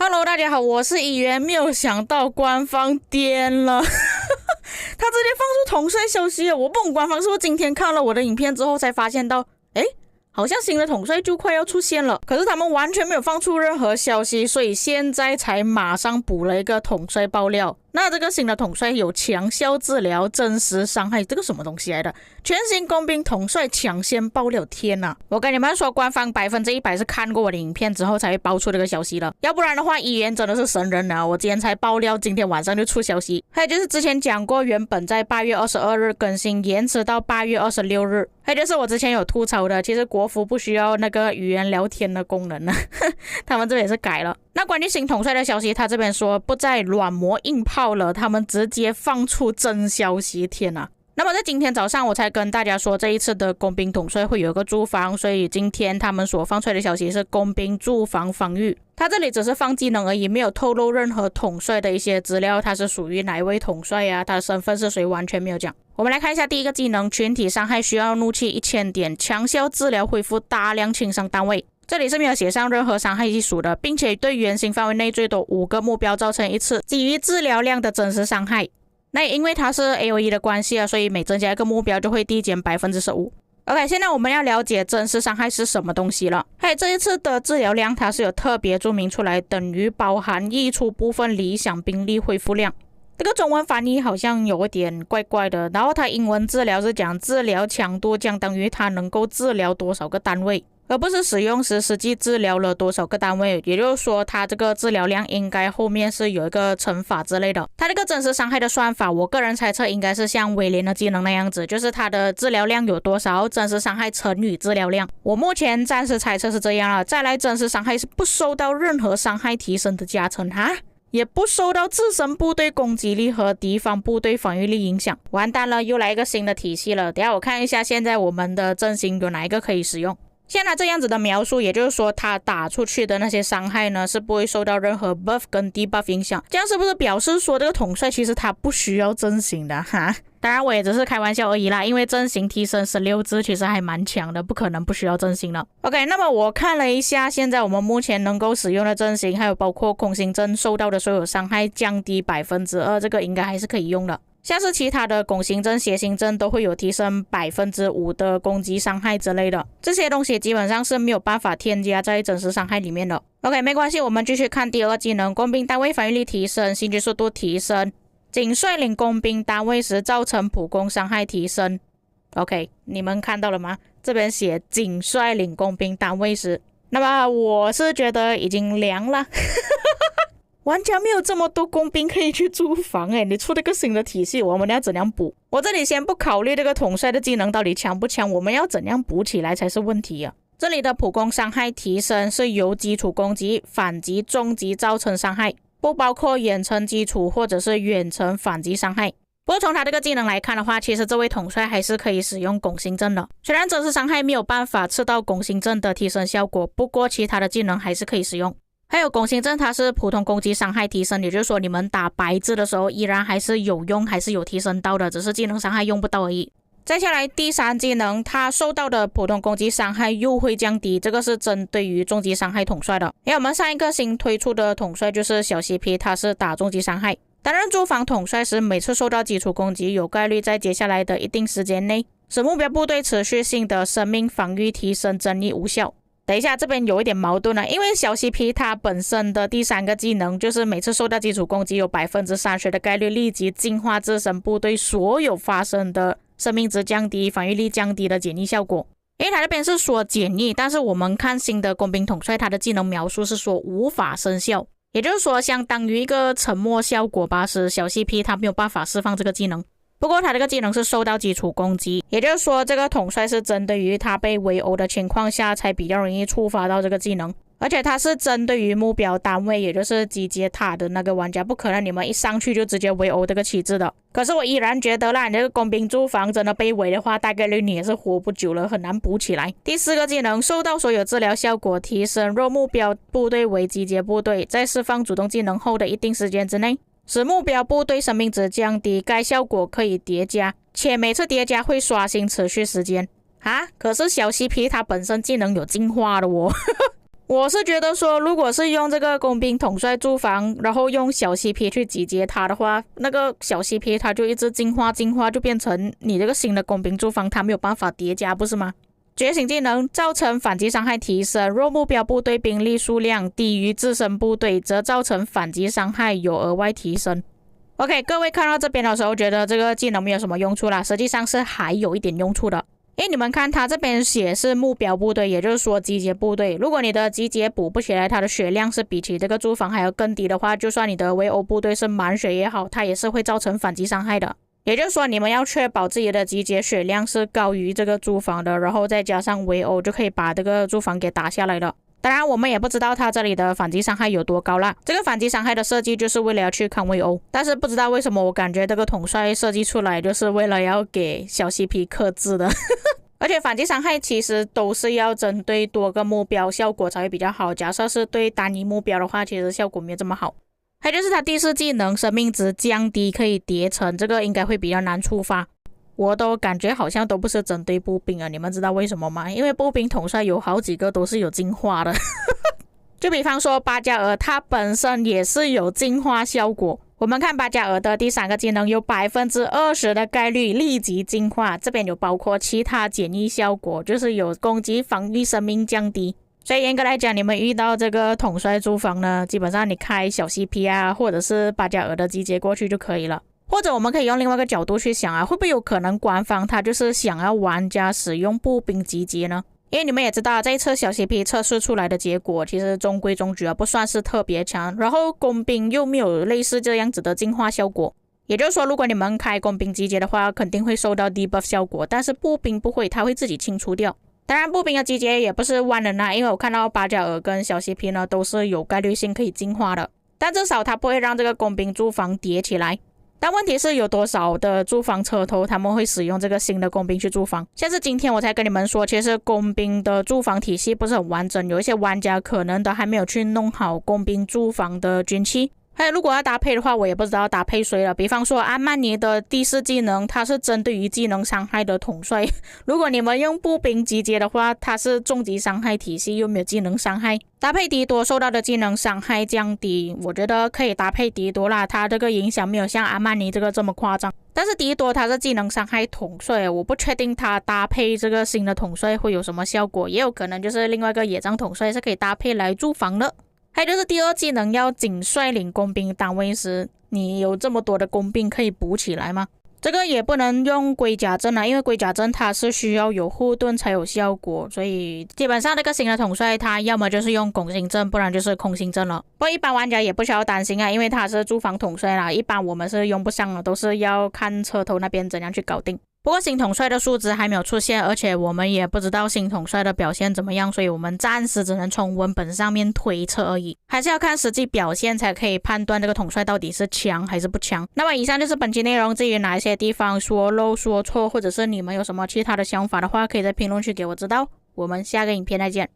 Hello， 大家好，我是议员。没有想到官方颠了，他直接放出统帅消息了。我不懂官方是不是今天看了我的影片之后才发现到，好像新的统帅就快要出现了，可是他们完全没有放出任何消息，所以现在才马上补了一个统帅爆料。那这个新的统帅有强效治疗真实伤害，这个什么东西来的？全新工兵统帅抢先爆料，天哪！我跟你们说，官方100%是看过我的影片之后才会爆出这个消息了，要不然的话，议员真的是神人啊！我今天才爆料，今天晚上就出消息。还有就是之前讲过，原本在8月22日更新，延迟到8月26日。还有就是我之前有吐槽的，其实国服不需要那个语言聊天的功能呢，他们这边也是改了。那关于新统帅的消息，他这边说不再软磨硬泡了，他们直接放出真消息，天哪！那么在今天早上我才跟大家说，这一次的工兵统帅会有一个驻防，所以今天他们所放出来的消息是工兵驻防防御。他这里只是放技能而已，没有透露任何统帅的一些资料，他是属于哪一位统帅啊，他的身份是谁，完全没有讲。我们来看一下第一个技能，群体伤害需要怒气1000点，强效治疗恢复大量轻伤单位。这里是没有写上任何伤害系数的，并且对圆形范围内最多5个目标造成一次基于治疗量的真实伤害。那也因为它是 AOE 的关系啊，所以每增加一个目标就会递减 15%。 OK， 现在我们要了解真实伤害是什么东西了。这一次的治疗量它是有特别注明出来，等于包含溢出部分理想兵力恢复量。这个中文翻译好像有一点怪怪的，然后它英文治疗是讲治疗强度相当于它能够治疗多少个单位，而不是使用时实际治疗了多少个单位，也就是说它这个治疗量应该后面是有一个乘法之类的。它这个真实伤害的算法，我个人猜测应该是像威廉的技能那样子，就是它的治疗量有多少，真实伤害乘以治疗量。我目前暂时猜测是这样了。再来，真实伤害是不受到任何伤害提升的加成哈，也不受到自身部队攻击力和敌方部队防御力影响。完蛋了，又来一个新的体系了。等一下我看一下现在我们的阵型有哪一个可以使用。现在这样子的描述，也就是说他打出去的那些伤害呢，是不会受到任何 buff 跟 debuff 影响。这样是不是表示说这个统帅其实他不需要阵型的哈？当然我也只是开玩笑而已啦，因为阵型提升16只其实还蛮强的，不可能不需要阵型了。 OK， 那么我看了一下现在我们目前能够使用的阵型，还有包括空心阵受到的所有伤害降低 2%， 这个应该还是可以用的。像是其他的拱形阵、斜形阵都会有提升 5% 的攻击伤害之类的，这些东西基本上是没有办法添加在真实伤害里面的。 OK， 没关系，我们继续看第二个技能，工兵单位防御力提升，行军速度提升，仅率领工兵单位时造成普攻伤害提升。 OK， 你们看到了吗？这边写仅率领工兵单位时，那么我是觉得已经凉了玩家没有这么多工兵可以去驻防你出了个新的体系，我们要怎样补？我这里先不考虑这个统帅的技能到底强不强，我们要怎样补起来才是问题啊。这里的普攻伤害提升是由基础攻击、反击、重击造成伤害，不包括远程基础或者是远程反击伤害。不过从他这个技能来看的话，其实这位统帅还是可以使用拱形阵的。虽然真实伤害没有办法吃到拱形阵的提升效果，不过其他的技能还是可以使用。还有拱形阵它是普通攻击伤害提升，也就是说你们打白字的时候依然还是有用，还是有提升到的，只是技能伤害用不到而已。再下来第三技能，它受到的普通攻击伤害又会降低，这个是针对于重击伤害统帅的。因为我们上一个新推出的统帅就是小 CP， 它是打重击伤害。担任驻防统帅时，每次受到基础攻击有概率在接下来的一定时间内使目标部队持续性的生命防御提升增益无效。等一下，这边有一点矛盾了，因为小 CP 它本身的第三个技能就是每次受到基础攻击有 30% 的概率立即净化自身部队所有发生的生命值降低、防御力降低的减益效果。因为它这边是说减益，但是我们看新的工兵统帅它的技能描述是说无法生效，也就是说相当于一个沉默效果吧，使小 CP 它没有办法释放这个技能。不过他这个技能是受到基础攻击，也就是说这个统帅是针对于他被围殴的情况下才比较容易触发到这个技能，而且它是针对于目标单位，也就是集结塔的那个玩家，不可能你们一上去就直接围殴这个旗帜的。可是我依然觉得啦，你这个工兵驻防真的被围的话，大概率你也是活不久了，很难补起来。第四个技能，受到所有治疗效果提升，若目标部队为集结部队，在释放主动技能后的一定时间之内使目标部队生命值降低，该效果可以叠加，且每次叠加会刷新持续时间。可是小 CP 它本身技能有进化的我是觉得说，如果是用这个工兵统帅驻防，然后用小 CP 去集结它的话，那个小 CP 它就一直进化，就变成你这个新的工兵驻防，它没有办法叠加，不是吗？觉醒技能造成反击伤害提升，若目标部队兵力数量低于自身部队，则造成反击伤害有额外提升。OK， 各位看到这边的时候，觉得这个技能没有什么用处啦，实际上是还有一点用处的。因为你们看它这边写是目标部队，也就是说集结部队。如果你的集结补不起来，它的血量是比起这个驻防还要更低的话，就算你的围殴部队是满血也好，它也是会造成反击伤害的。也就是说，你们要确保自己的集结血量是高于这个驻防的，然后再加上围殴，就可以把这个驻防给打下来了。当然，我们也不知道它这里的反击伤害有多高啦。这个反击伤害的设计就是为了要去抗围殴，但是不知道为什么我感觉这个统帅设计出来就是为了要给小 CP 克制的。而且反击伤害其实都是要针对多个目标效果才会比较好，假设是对单一目标的话，其实效果没有这么好。还有就是它第4技能生命值降低可以叠层，这个应该会比较难触发。我都感觉好像都不是针对步兵啊，你们知道为什么吗？因为步兵统帅有好几个都是有进化的。就比方说巴加尔，它本身也是有进化效果。我们看巴加尔的第3个技能有 20% 的概率立即进化，这边有包括其他减益效果，就是有攻击防御生命降低。所以严格来讲，你们遇到这个统帅驻防呢，基本上你开小 CP 啊，或者是巴加尔的集结过去就可以了。或者我们可以用另外一个角度去想啊，会不会有可能官方他就是想要玩家使用步兵集结呢？因为你们也知道，这一次小 CP 测试出来的结果其实中规中矩，不算是特别强，然后工兵又没有类似这样子的进化效果。也就是说，如果你们开工兵集结的话，肯定会受到 debuff 效果，但是步兵不会，它会自己清除掉。当然步兵的集结也不是万能啊，因为我看到巴加尔跟小 CP 呢都是有概率性可以进化的，但至少它不会让这个工兵驻防叠起来。但问题是有多少的驻防车头他们会使用这个新的工兵去驻防？像是今天我才跟你们说，其实工兵的驻防体系不是很完整，有一些玩家可能都还没有去弄好工兵驻防的军器。还有如果要搭配的话，我也不知道搭配谁了。比方说阿曼尼的第4技能，它是针对于技能伤害的统帅。如果你们用步兵集结的话，它是重击伤害体系，又没有技能伤害，搭配迪多受到的技能伤害降低，我觉得可以搭配迪多啦，它这个影响没有像阿曼尼这个这么夸张。但是迪多它是技能伤害统帅，我不确定它搭配这个新的统帅会有什么效果，也有可能就是另外一个野战统帅是可以搭配来驻防的。还有就是第2技能要仅率领工兵单位时，你有这么多的工兵可以补起来吗？这个也不能用龟甲阵啊，因为龟甲阵它是需要有护盾才有效果，所以基本上这个新的统帅它要么就是用拱形阵，不然就是空心阵了。不过一般玩家也不需要担心啊，因为它是驻防统帅啦，一般我们是用不上的，都是要看车头那边怎样去搞定。不过新统帅的数值还没有出现，而且我们也不知道新统帅的表现怎么样，所以我们暂时只能从文本上面推测而已，还是要看实际表现才可以判断这个统帅到底是强还是不强。那么以上就是本期内容，至于哪一些地方说漏说错，或者是你们有什么其他的想法的话，可以在评论区给我知道。我们下个影片再见。